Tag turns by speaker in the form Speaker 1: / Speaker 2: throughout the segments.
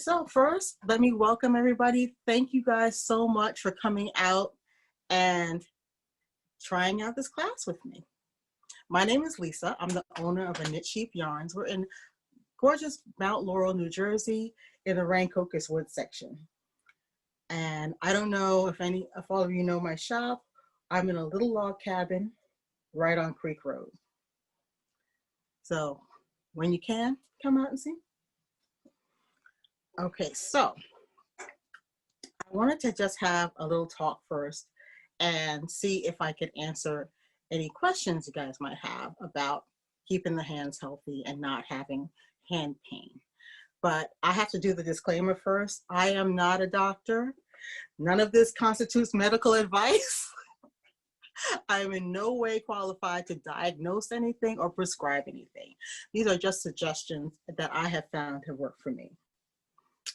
Speaker 1: So first, let me welcome everybody. Thank you guys so much for coming out and trying out this class with me. My name is Lisa. I'm the owner of A Knit Sheep Yarns. We're in gorgeous Mount Laurel, New Jersey in the Rancocas Wood section. And I don't know if all of you know my shop. I'm in a little log cabin right on Creek Road. So when you can, come out and see. Okay, so I wanted to just have a little talk first and see if I could answer any questions you guys might have about keeping the hands healthy and not having hand pain. But I have to do the disclaimer first. I am not a doctor. None of this constitutes medical advice. I am in no way qualified to diagnose anything or prescribe anything. These are just suggestions that I have found have worked for me.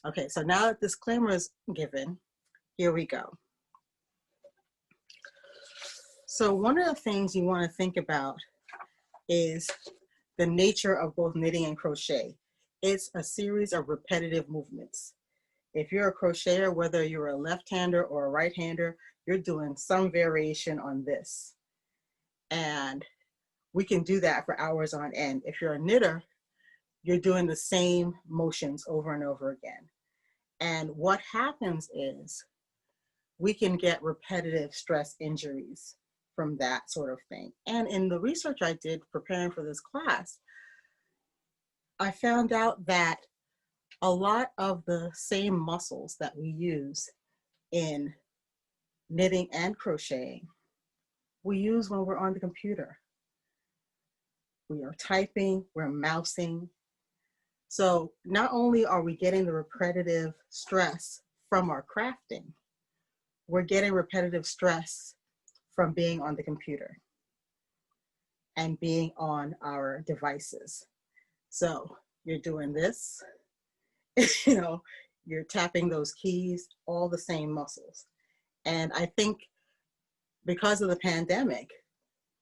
Speaker 1: Okay, so now that disclaimer is given, here we go. So one of the things you want to think about is the nature of both knitting and crochet. It's a series of repetitive movements. If you're a crocheter, whether you're a left-hander or a right-hander, you're doing some variation on this. And we can do that for hours on end. If you're a knitter, you're doing the same motions over and over again. And what happens is we can get repetitive stress injuries from that sort of thing. And in the research I did preparing for this class, I found out that a lot of the same muscles that we use in knitting and crocheting, we use when we're on the computer. We are typing, we're mousing. So not only are we getting the repetitive stress from our crafting, we're getting repetitive stress from being on the computer and being on our devices. So you're doing this, you're tapping those keys, all the same muscles. And I think because of the pandemic,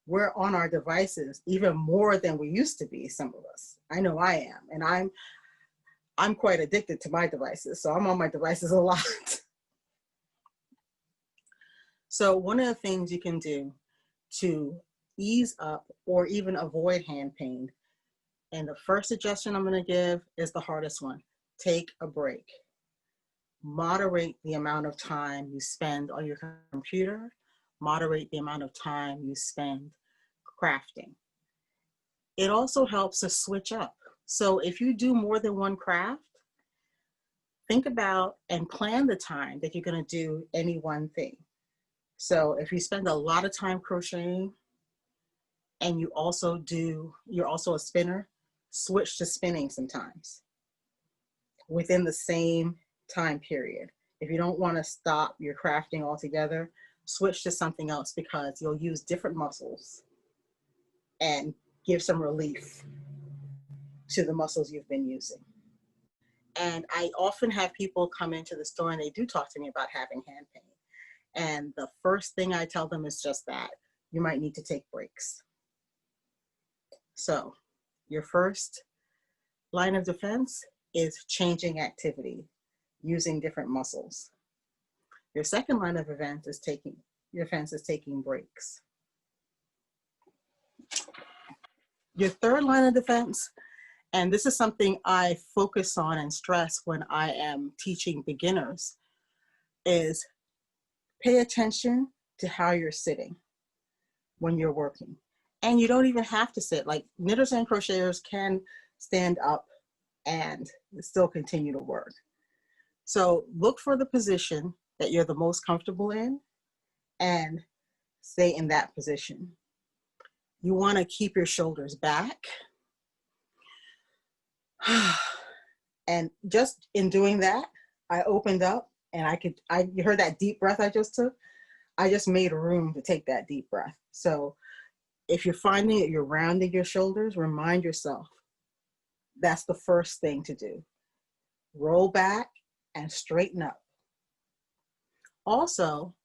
Speaker 1: we're on our devices even more than we used to be, some of us. I know I am, and I'm quite addicted to my devices, so I'm on my devices a lot. So one of the things you can do to ease up or even avoid hand pain, and the first suggestion I'm going to give is the hardest one. Take a break. Moderate the amount of time you spend on your computer. Moderate the amount of time you spend crafting. It also helps to switch up. So if you do more than one craft, think about and plan the time that you're going to do any one thing. So if you spend a lot of time crocheting and you're also a spinner, switch to spinning sometimes within the same time period. If you don't want to stop your crafting altogether, switch to something else because you'll use different muscles and give some relief to the muscles you've been using. And I often have people come into the store and they do talk to me about having hand pain. And the first thing I tell them is just that. You might need to take breaks. So your first line of defense is changing activity, using different muscles. Your second line of defense is taking breaks. Your third line of defense, and this is something I focus on and stress when I am teaching beginners, is pay attention to how you're sitting when you're working. And you don't even have to sit. Like knitters and crocheters can stand up and still continue to work. So look for the position that you're the most comfortable in and stay in that position. You want to keep your shoulders back. And just in doing that, I opened up and you heard that deep breath I just took? I just made room to take that deep breath. So if you're finding that you're rounding your shoulders, remind yourself that's the first thing to do. Roll back and straighten up. Also,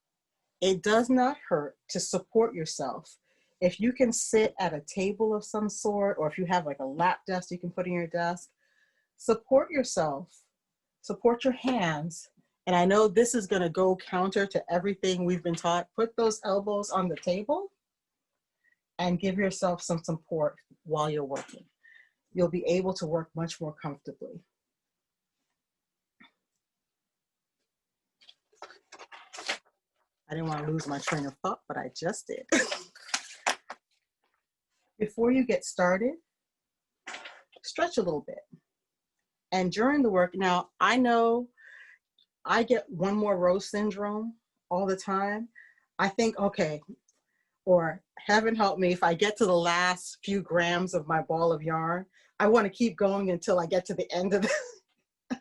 Speaker 1: it does not hurt to support yourself. If you can sit at a table of some sort, or if you have like a lap desk you can put in your desk, support yourself support your hands. And I know this is going to go counter to everything we've been taught. Put those elbows on the table and give yourself some support while you're working. You'll be able to work much more comfortably. I didn't want to lose my train of thought, but I just did. Before you get started, stretch a little bit. And during the work, now I know I get one more row syndrome all the time. I think, okay, or heaven help me, if I get to the last few grams of my ball of yarn, I want to keep going until I get to the end of it.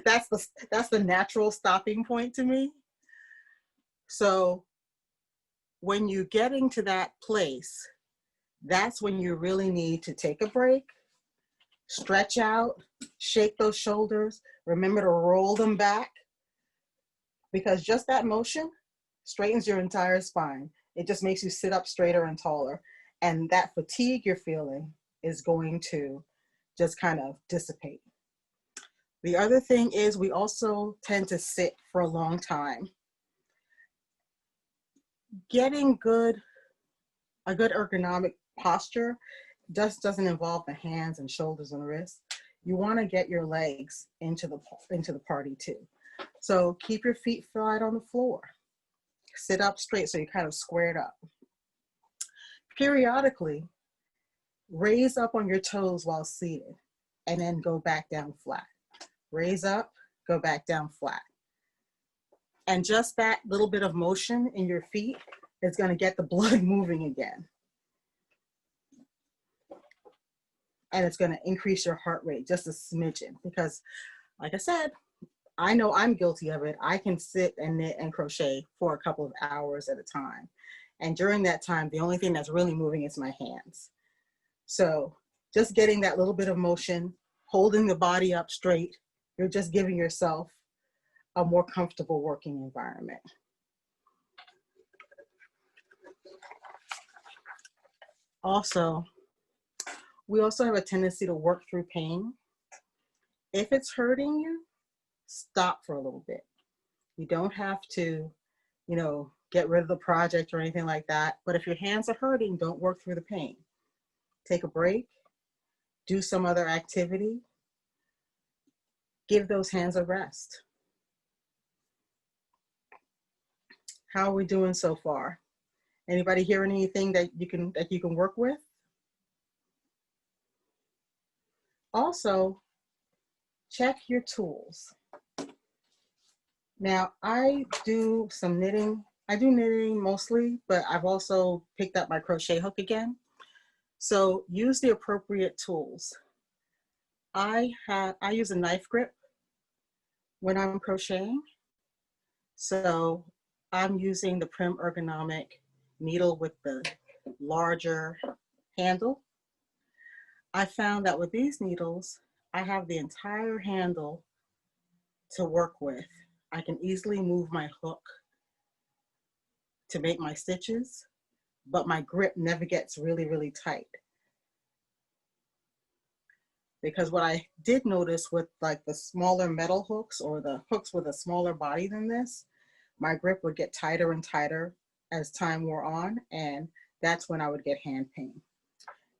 Speaker 1: That's the natural stopping point to me. So when you're getting to that place, that's when you really need to take a break, stretch out, shake those shoulders, remember to roll them back, because just that motion straightens your entire spine. It just makes you sit up straighter and taller. And that fatigue you're feeling is going to just kind of dissipate. The other thing is we also tend to sit for a long time. Getting a good ergonomic posture just doesn't involve the hands and shoulders and wrists. You want to get your legs into the party too. So keep your feet flat on the floor. Sit up straight so you're kind of squared up. Periodically, raise up on your toes while seated and then go back down flat. Raise up, go back down flat. And just that little bit of motion in your feet is going to get the blood moving again. And it's going to increase your heart rate just a smidgen because, like I said, I know I'm guilty of it. I can sit and knit and crochet for a couple of hours at a time. And during that time, the only thing that's really moving is my hands. So just getting that little bit of motion, holding the body up straight, you're just giving yourself a more comfortable working environment. Also, we also have a tendency to work through pain. If it's hurting you, stop for a little bit. You don't have to, get rid of the project or anything like that. But if your hands are hurting, don't work through the pain. Take a break, do some other activity, give those hands a rest. How are we doing so far? Anybody hear anything that you can work with? Also, check your tools. Now, I do some knitting. I do knitting mostly, but I've also picked up my crochet hook again. So use the appropriate tools. I use a knife grip when I'm crocheting. So I'm using the Prim Ergonomic needle with the larger handle. I found that with these needles, I have the entire handle to work with. I can easily move my hook to make my stitches, but my grip never gets really, really tight. Because what I did notice with like the smaller metal hooks or the hooks with a smaller body than this, my grip would get tighter and tighter as time wore on, and that's when I would get hand pain.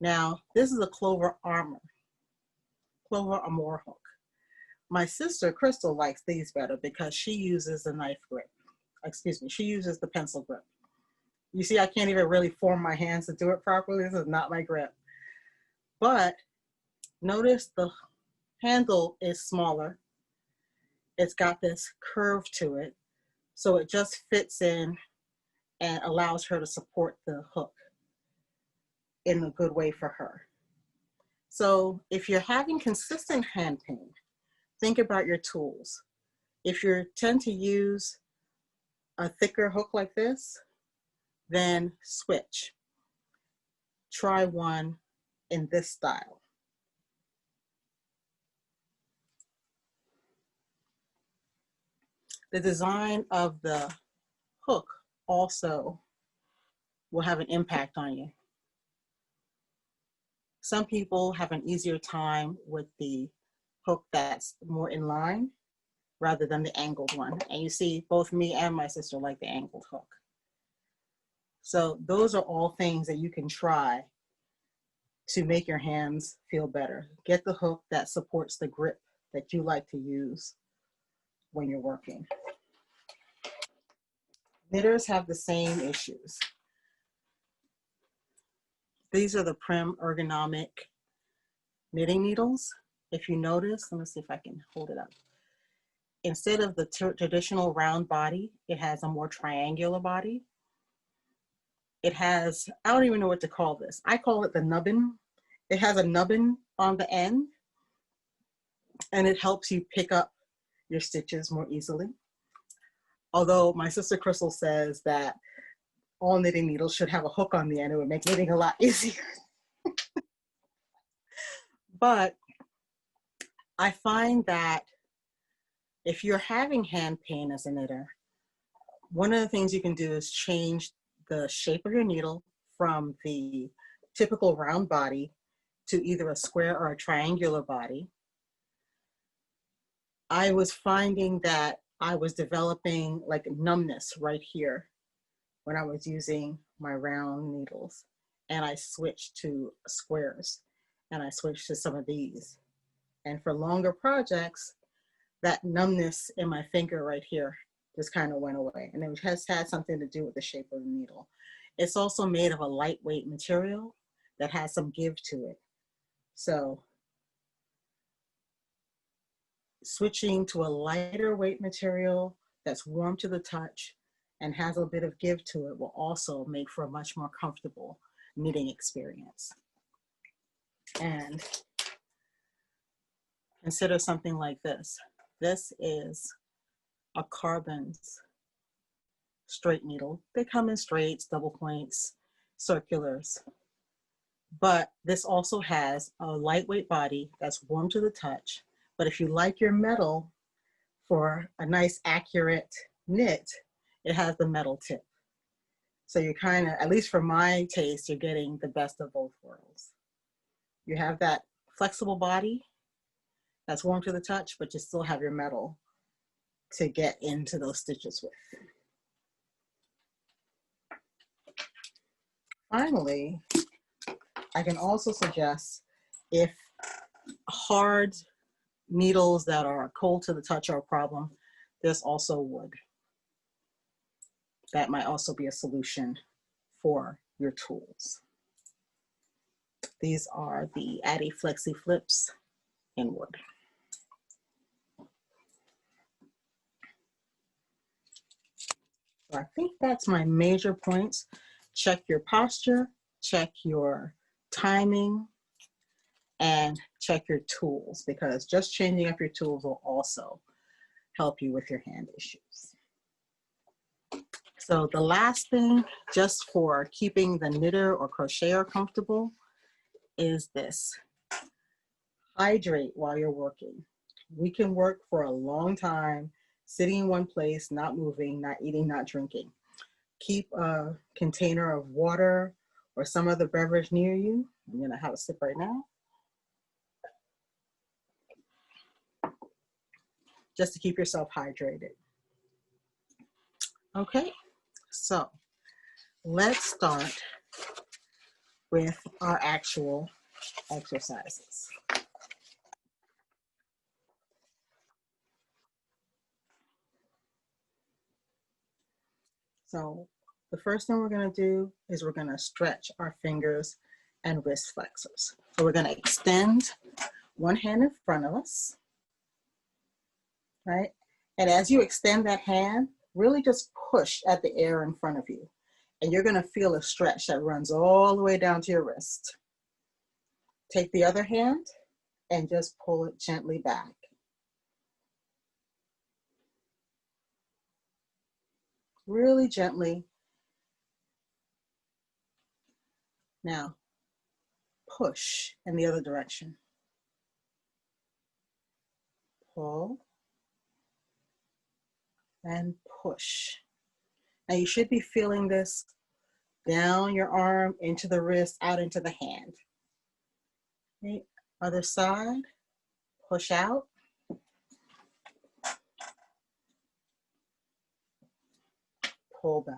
Speaker 1: Now, this is a Clover Amour hook. My sister, Crystal, likes these better because she uses the knife grip. She uses the pencil grip. You see, I can't even really form my hands to do it properly. This is not my grip. But notice the handle is smaller. It's got this curve to it. So it just fits in and allows her to support the hook in a good way for her. So if you're having consistent hand pain, think about your tools. If you tend to use a thicker hook like this, then switch. Try one in this style. The design of the hook also will have an impact on you. Some people have an easier time with the hook that's more in line, rather than the angled one. And you see both me and my sister like the angled hook. So those are all things that you can try to make your hands feel better. Get the hook that supports the grip that you like to use when you're working. Knitters have the same issues. These are the Prim Ergonomic knitting needles. If you notice, let me see if I can hold it up. Instead of the traditional round body, it has a more triangular body. It has, I don't even know what to call this. I call it the nubbin. It has a nubbin on the end, and it helps you pick up your stitches more easily. Although my sister Crystal says that all knitting needles should have a hook on the end, it would make knitting a lot easier. But I find that if you're having hand pain as a knitter, one of the things you can do is change the shape of your needle from the typical round body to either a square or a triangular body. I was finding that I was developing like numbness right here when I was using my round needles, and I switched to squares, and I switched to some of these. And for longer projects, that numbness in my finger right here just kind of went away. And it has had something to do with the shape of the needle. It's also made of a lightweight material that has some give to it. So switching to a lighter weight material that's warm to the touch and has a bit of give to it will also make for a much more comfortable knitting experience. And consider something like this. This is a carbons straight needle. They come in straights, double points, circulars. But this also has a lightweight body that's warm to the touch. But if you like your metal for a nice accurate knit, it has the metal tip. So you're kind of, at least for my taste, you're getting the best of both worlds. You have that flexible body that's warm to the touch, but you still have your metal to get into those stitches with. Finally, I can also suggest if hard needles that are cold to the touch are a problem, there's also wood. That might also be a solution for your tools. These are the Addy Flexi Flips in wood. So I think that's my major points. Check your posture, check your timing, and check your tools, because just changing up your tools will also help you with your hand issues. So the last thing, just for keeping the knitter or crocheter comfortable, is this. Hydrate while you're working. We can work for a long time, sitting in one place, not moving, not eating, not drinking. Keep a container of water or some other beverage near you. I'm gonna have a sip right now. Just to keep yourself hydrated. Okay, so let's start with our actual exercises. So the first thing we're gonna do is we're gonna stretch our fingers and wrist flexors. So we're gonna extend one hand in front of us, right? And as you extend that hand, really just push at the air in front of you. And you're gonna feel a stretch that runs all the way down to your wrist. Take the other hand and just pull it gently back. Really gently. Now, push in the other direction. Pull and push. Now you should be feeling this down your arm, into the wrist, out into the hand. Okay. Other side, push out. pull back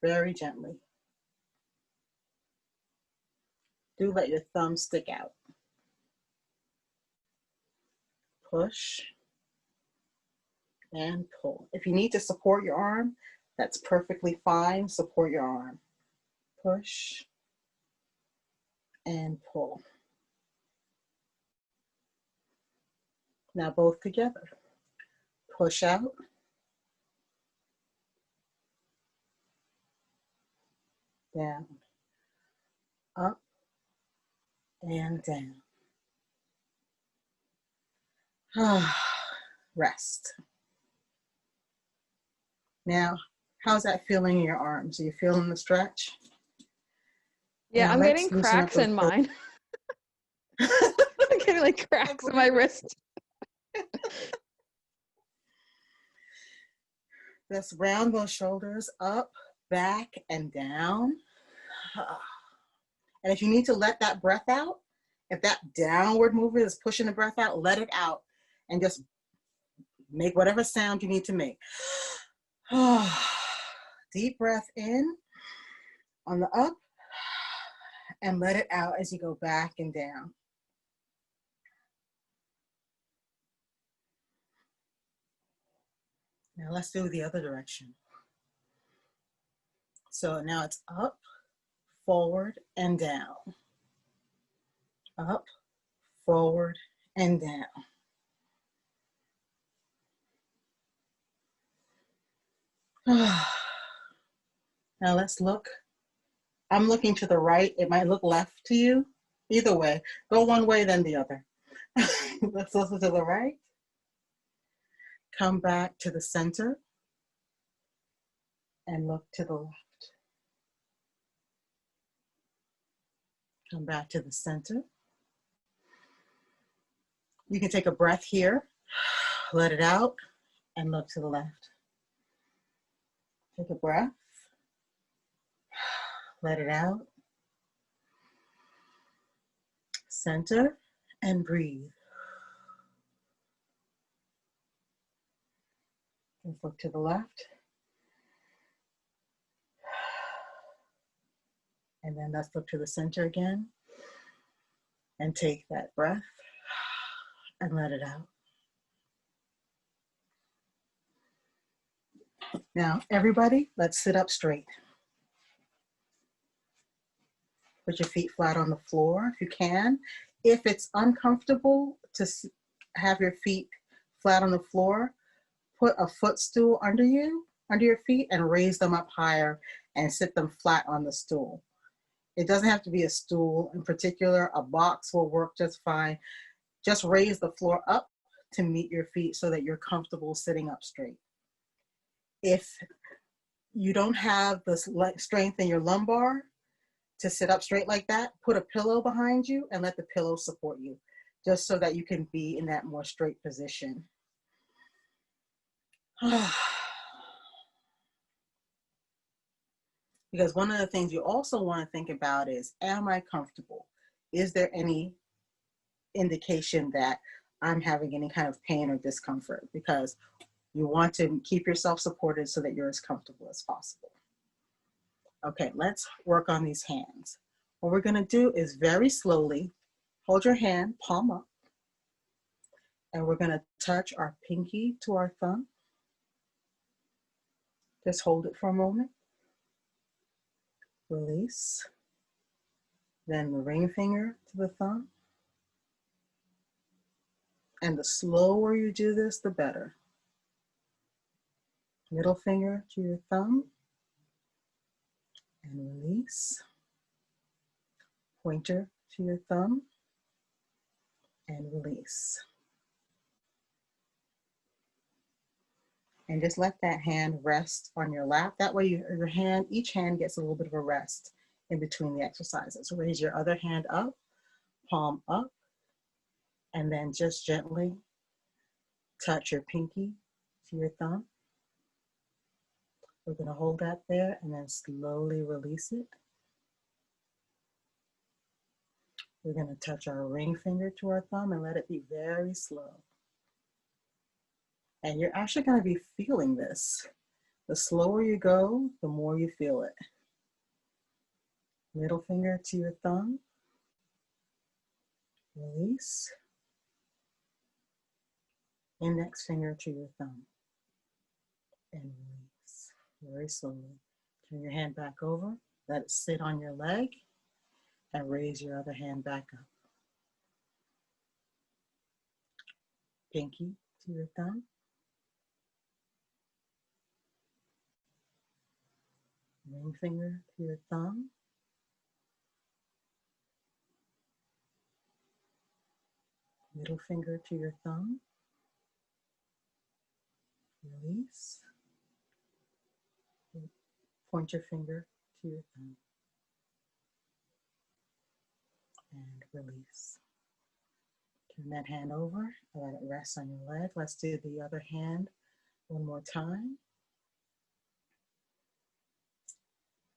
Speaker 1: very gently. Do let your thumb stick out. Push and pull. If you need to support your arm, that's perfectly fine. Support your arm. Push and pull. Now both together. Push out. Down. Up and down. Rest. Now, how's that feeling in your arms? Are you feeling the stretch?
Speaker 2: Yeah,
Speaker 1: now
Speaker 2: I'm getting cracks in mine. I'm getting like cracks in my wrist.
Speaker 1: Let's round those shoulders up, back, and down. And if you need to let that breath out, if that downward movement is pushing the breath out, let it out and just make whatever sound you need to make. Deep breath in on the up and let it out as you go back and down. Now let's do the other direction. So now it's up, forward, and down. Up, forward, and down. Now let's look. I'm looking to the right. It might look left to you. Either way, go one way, then the other. Let's listen to the right. Come back to the center and look to the left. Come back to the center. You can take a breath here, let it out, and look to the left. Take a breath, let it out. Center and breathe. Let's look to the left. And then let's look to the center again. And take that breath and let it out. Now, everybody, let's sit up straight. Put your feet flat on the floor if you can. If it's uncomfortable to have your feet flat on the floor, put a footstool under your feet, and raise them up higher and sit them flat on the stool. It doesn't have to be a stool in particular. A box will work just fine. Just raise the floor up to meet your feet so that you're comfortable sitting up straight. If you don't have the strength in your lumbar to sit up straight like that, put a pillow behind you and let the pillow support you, just so that you can be in that more straight position. Because one of the things you also want to think about is, am I comfortable? Is there any indication that I'm having any kind of pain or discomfort? Because you want to keep yourself supported so that you're as comfortable as possible. Okay, let's work on these hands. What we're going to do is very slowly hold your hand, palm up, and we're going to touch our pinky to our thumb. Just hold it for a moment. Release. Then the ring finger to the thumb. And the slower you do this, the better. Middle finger to your thumb. And release. Pointer to your thumb. And release. And just let that hand rest on your lap. That way each hand gets a little bit of a rest in between the exercises. Raise your other hand up, palm up, and then just gently touch your pinky to your thumb. We're going to hold that there and then slowly release it. We're going to touch our ring finger to our thumb and let it be very slow. And you're actually going to be feeling this The slower you go, the more you feel it. Middle finger to your thumb. Release. Index finger to your thumb. And release. Very slowly. Turn your hand back over. Let it sit on your leg. And raise your other hand back up. Pinky to your thumb. Ring finger to your thumb. Middle finger to your thumb. Release. Point your finger to your thumb. And release. Turn that hand over. Let it rest on your leg. Let's do the other hand one more time.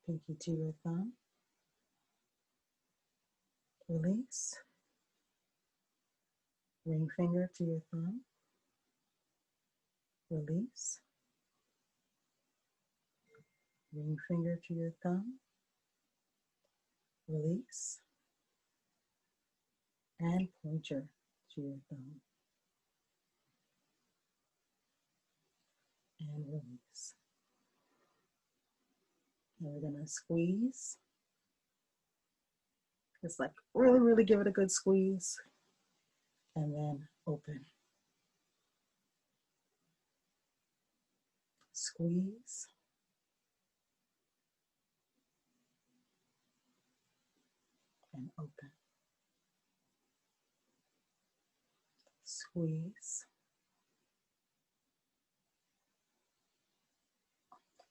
Speaker 1: Pinky to your thumb. Release. Ring finger to your thumb. Release. Ring finger to your thumb. Release. And pointer to your thumb. And release. And we're gonna squeeze. Just like really, really give it a good squeeze. And then open. Squeeze. And open. Squeeze.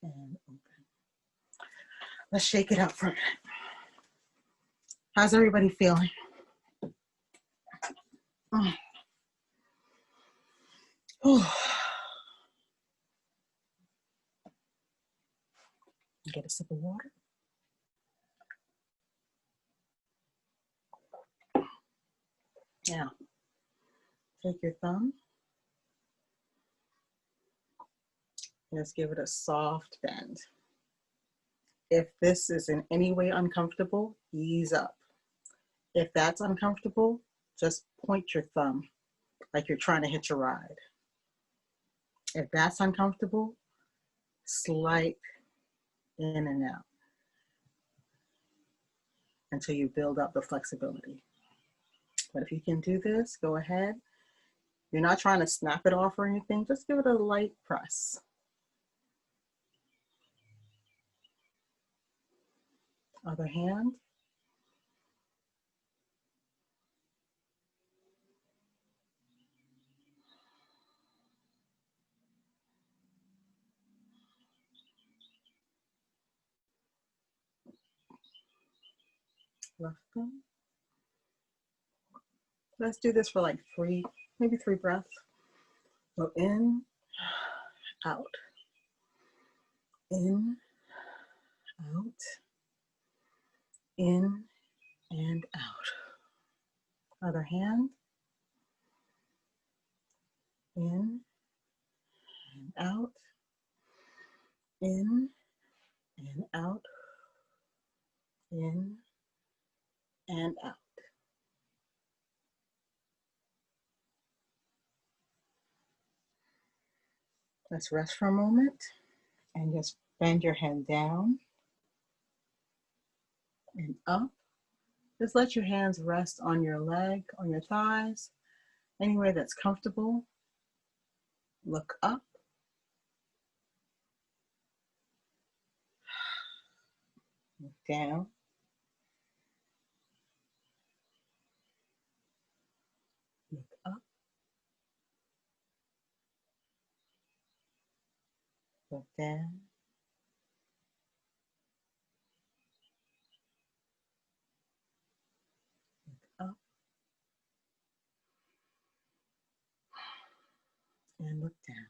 Speaker 1: And open. Let's shake it out for a minute. How's everybody feeling? Oh. Get a sip of water. Now, take your thumb. Let's give it a soft bend. If this is in any way uncomfortable, ease up. If that's uncomfortable, just point your thumb like you're trying to hitch a ride. If that's uncomfortable, slide in and out until you build up the flexibility. But if you can do this, go ahead. You're not trying to snap it off or anything, just give it a light press. Other hand. Left thumb. Let's do this for like maybe three breaths. So in, out, in, out, in, and out. Other hand. In and out, in and out, in and out. Let's rest for a moment and just bend your head down and up. Just let your hands rest on your leg, on your thighs, anywhere that's comfortable. Look up. Look down. Look up. Look down. Look up. And look down.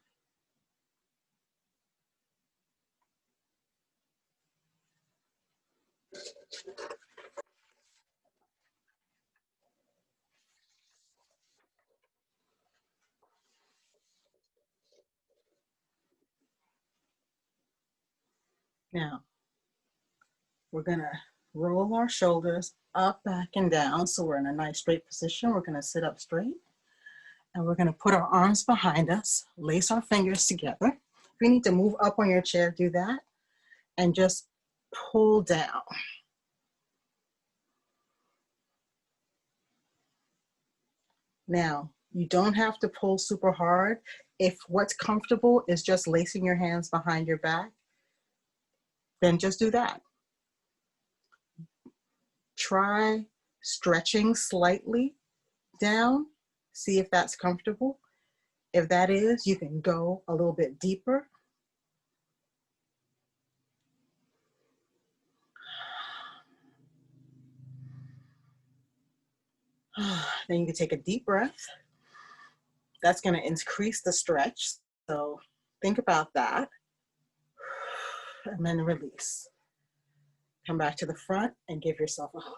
Speaker 1: Now, we're gonna roll our shoulders up, back, and down. So we're in a nice straight position. We're gonna sit up straight and we're gonna put our arms behind us, lace our fingers together. If you need to move up on your chair, do that, and just pull down. Now, you don't have to pull super hard. If what's comfortable is just lacing your hands behind your back, then just do that. Try stretching slightly down, see if that's comfortable. If that is, you can go a little bit deeper. Then you can take a deep breath. That's going to increase the stretch. So think about that. And then release. Come back to the front and give yourself a hug.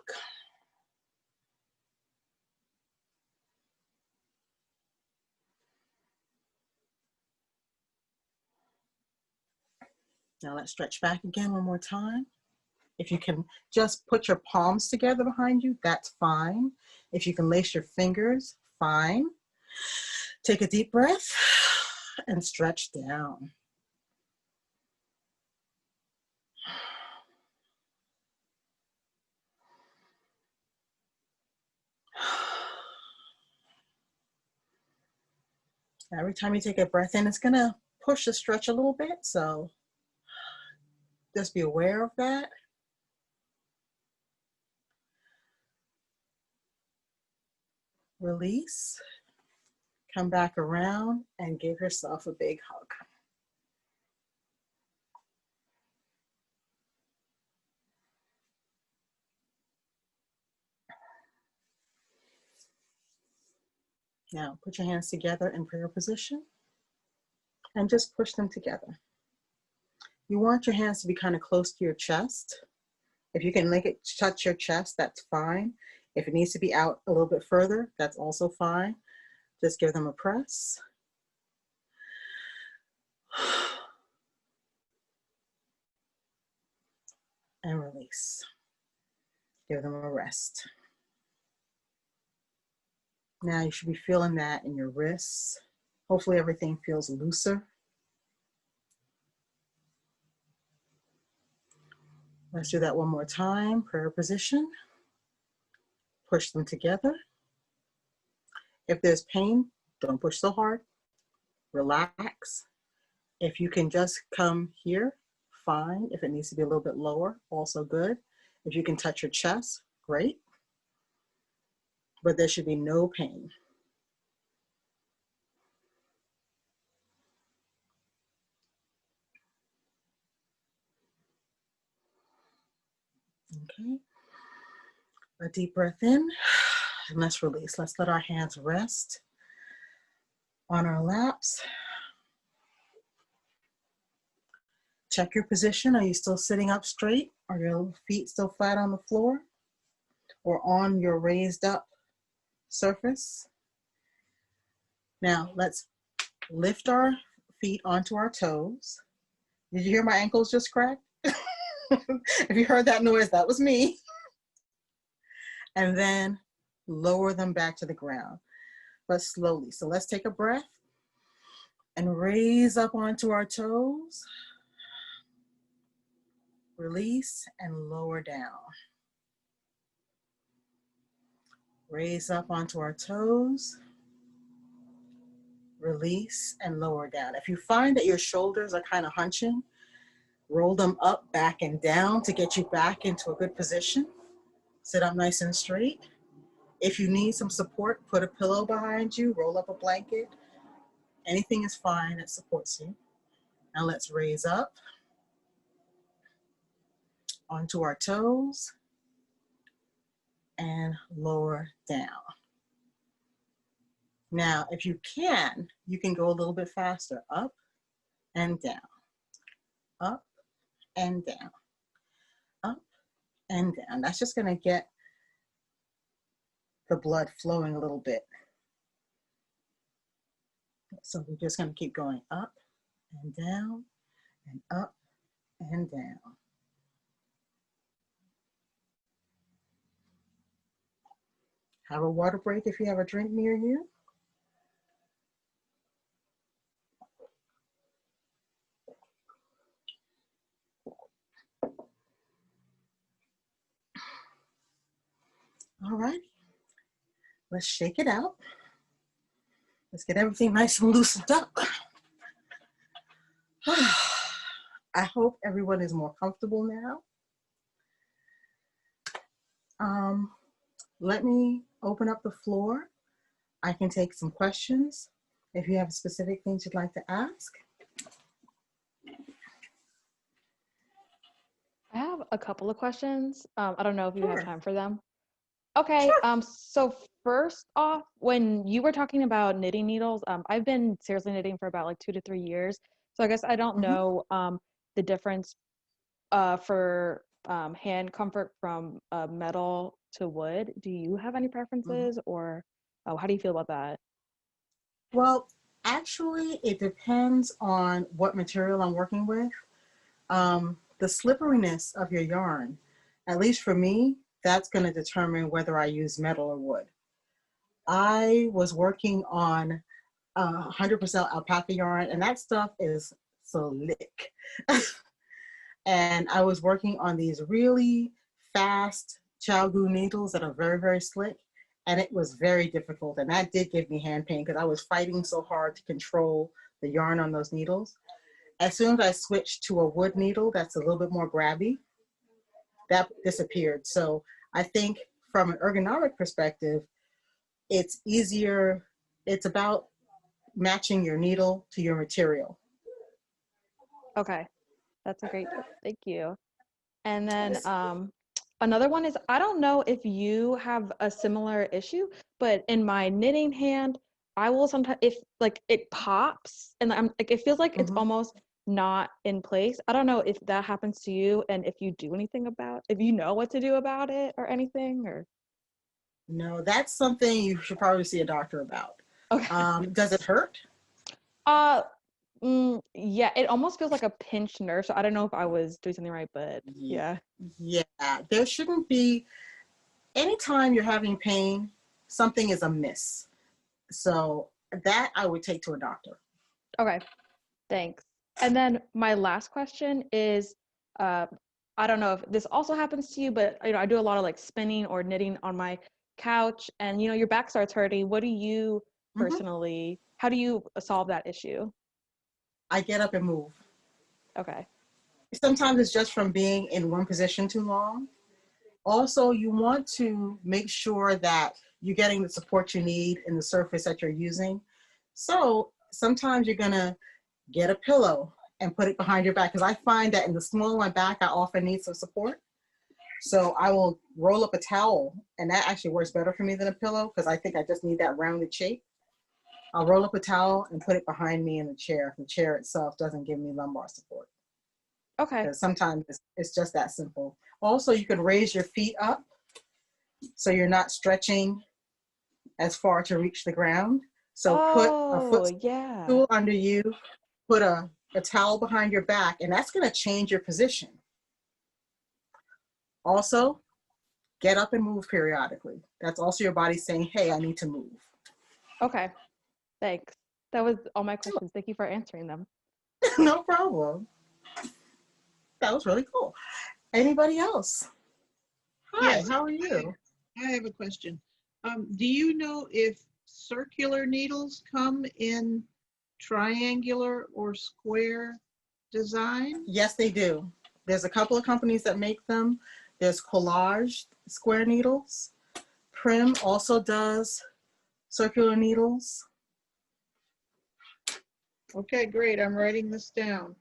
Speaker 1: Now let's stretch back again one more time. If you can just put your palms together behind you, that's fine. If you can lace your fingers, fine. Take a deep breath and stretch down. Every time you take a breath in, it's gonna push the stretch a little bit, so just be aware of that. Release, come back around and give yourself a big hug. Now put your hands together in prayer position and just push them together. You want your hands to be kind of close to your chest. If you can make it touch your chest, that's fine. If it needs to be out a little bit further, that's also fine. Just give them a press. And release. Give them a rest. Now you should be feeling that in your wrists. Hopefully everything feels looser. Let's do that one more time. Prayer position. Push them together. If there's pain, don't push so hard. Relax. If you can just come here, fine. If it needs to be a little bit lower, also good. If you can touch your chest, great. But there should be no pain. Okay. A deep breath in, and let's release. Let's let our hands rest on our laps. Check your position. Are you still sitting up straight? Are your feet still flat on the floor or on your raised up surface? Now let's lift our feet onto our toes. Did you hear my ankles just crack? If you heard that noise, that was me. And then lower them back to the ground, but slowly. So let's take a breath and raise up onto our toes. Release and lower down. Raise up onto our toes. Release and lower down. If you find that your shoulders are kind of hunching, roll them up, back, and down to get you back into a good position. Sit up nice and straight. If you need some support, put a pillow behind you, roll up a blanket. Anything is fine that supports you. Now let's raise up onto our toes and lower down. Now, if you can go a little bit faster, up and down, up and down, up and down. That's just gonna get the blood flowing a little bit. So we're just gonna keep going up and down and up and down. Have a water break if you have a drink near you. All right, let's shake it out. Let's get everything nice and loosened up. I hope everyone is more comfortable now. Let me open up the floor. I can take some questions if you have specific things you'd like to ask.
Speaker 2: I have a couple of questions. I don't know if you
Speaker 1: Sure.
Speaker 2: have time for them. Okay.
Speaker 1: Sure.
Speaker 2: So first off, when you were talking about knitting needles, I've been seriously knitting for about like 2 to 3 years. So I guess I don't know the difference for hand comfort from metal to wood. Do you have any preferences, or how do you feel about that?
Speaker 1: Well, actually, it depends on what material I'm working with. The slipperiness of your yarn, at least for me, that's going to determine whether I use metal or wood. I was working on 100% alpaca yarn, and that stuff is slick. And I was working on these really fast Chalgu needles that are very, very slick. And it was very difficult. And that did give me hand pain because I was fighting so hard to control the yarn on those needles. As soon as I switched to a wood needle that's a little bit more grabby, that disappeared. So I think from an ergonomic perspective, it's easier. It's about matching your needle to your material.
Speaker 2: Okay, that's a great tip. Thank you. And then another one is, I don't know if you have a similar issue, but in my knitting hand, I will sometimes, if like it pops and I'm like, it feels like it's almost not in place. I don't know if that happens to you and if you do anything about, if you know what to do about it or anything, or.
Speaker 1: No, that's something you should probably see a doctor about.
Speaker 2: Okay.
Speaker 1: Does it hurt?
Speaker 2: Yeah, it almost feels like a pinched nerve. So I don't know if I was doing something right, but yeah.
Speaker 1: Yeah, there shouldn't be, anytime you're having pain, something is amiss. So that I would take to a doctor.
Speaker 2: Okay, thanks. And then my last question is, I don't know if this also happens to you, but I do a lot of like spinning or knitting on my couch, and your back starts hurting. What do you personally? How do you solve that issue?
Speaker 1: I get up and move.
Speaker 2: Okay.
Speaker 1: Sometimes it's just from being in one position too long. Also, you want to make sure that you're getting the support you need in the surface that you're using. So sometimes you're gonna get a pillow and put it behind your back, because I find that in the small of my back, I often need some support. So I will roll up a towel, and that actually works better for me than a pillow, because I think I just need that rounded shape. I'll roll up a towel and put it behind me in the chair if the chair itself doesn't give me lumbar support.
Speaker 2: Okay.
Speaker 1: Because sometimes it's just that simple. Also, you can raise your feet up so you're not stretching as far to reach the ground. So put a footstool under you, put a towel behind your back, and that's going to change your position. Also, get up and move periodically. That's also your body saying, hey, I need to move.
Speaker 2: Okay, thanks. That was all my questions. Thank you for answering them.
Speaker 1: No problem. That was really cool. Anybody else? Hi,
Speaker 3: yes,
Speaker 1: how are you?
Speaker 3: I have a question. Do you know if circular needles come in triangular or square design?
Speaker 1: Yes, they do. There's a couple of companies that make them. There's Collage square needles. Prim also does circular needles.
Speaker 3: Okay, great. I'm writing this down.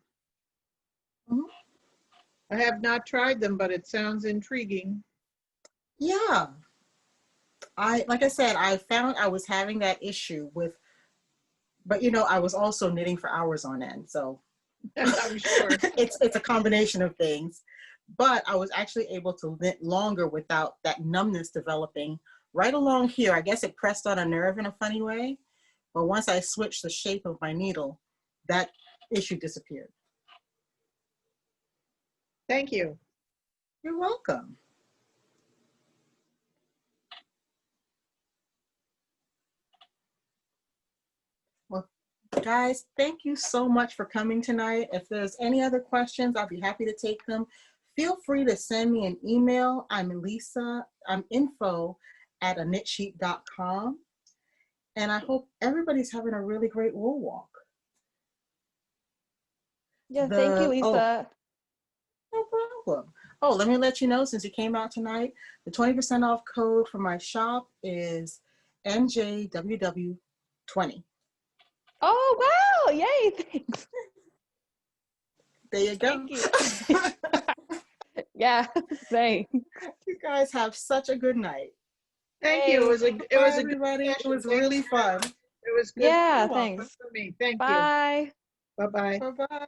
Speaker 3: I have not tried them, but it sounds intriguing.
Speaker 1: Yeah. Like I said, I found I was having that issue with, but I was also knitting for hours on end. So
Speaker 3: I'm sure.
Speaker 1: it's a combination of things. But I was actually able to knit longer without that numbness developing right along here. I guess it pressed on a nerve in a funny way. But once I switched the shape of my needle, that issue disappeared.
Speaker 3: Thank you.
Speaker 1: You're welcome. Well, guys, thank you so much for coming tonight. If there's any other questions, I'll be happy to take them. Feel free to send me an email. I'm Lisa. I'm info@aknitsheet.com. And I hope everybody's having a really great wool walk.
Speaker 2: Yeah, thank you, Lisa.
Speaker 1: No problem. Oh, let me let you know, since you came out tonight, the 20% off code for my shop is NJWW20.
Speaker 2: Oh, wow. Yay. Thanks.
Speaker 1: There you go.
Speaker 2: Thank you. Yeah, thanks.
Speaker 1: You guys have such a good night.
Speaker 3: Thank you. It was a
Speaker 1: Bye,
Speaker 3: good
Speaker 1: everybody. It
Speaker 3: session.
Speaker 1: was
Speaker 3: Thanks
Speaker 1: really
Speaker 3: for having
Speaker 1: fun.
Speaker 3: me. It was good.
Speaker 2: Yeah,
Speaker 3: You're welcome
Speaker 2: thanks.
Speaker 3: for me. Thank you.
Speaker 2: Bye.
Speaker 3: Bye-bye.
Speaker 1: Bye-bye.